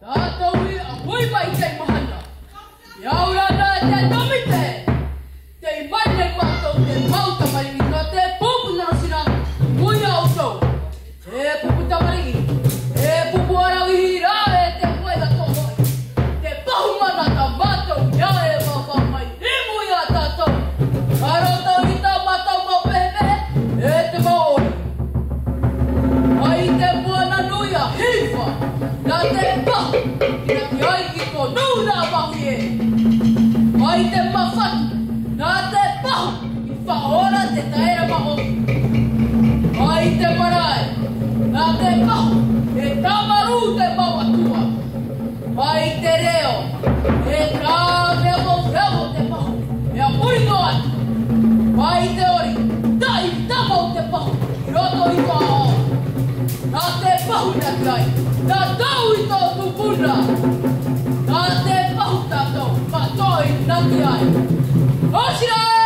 Tātou a hui mai te mahana. Iaura nā te nomite. Te mai mātou te mauta maringi ka te pupu narasina mui au tau. E pupu tamaringi. E pupu arawihi rā e te koega tohoi. Te pahumana ta mātou ia e wawha mai. E mui a tātou. Karotau i tā mātou mau pehe e te maori. Ai te moana nui a hiwa. Nā te pahu. Ina ki ai ki ko nū nā mahi e. Ai te mawhatu. Nā te pahu. I whaora te taera maho. Ai te marae. Nā te pahu. E tamaru te mauatua. Ai te reo. E tā reo te pahu. E a murino atu. Ai te ori. Tai tamau te pahu. I roto i ka ao. Nā te pahu na ki ai. Nā tau i tō tupuna. Nā te pahu tātou. Mātoi na ki ai. Osira!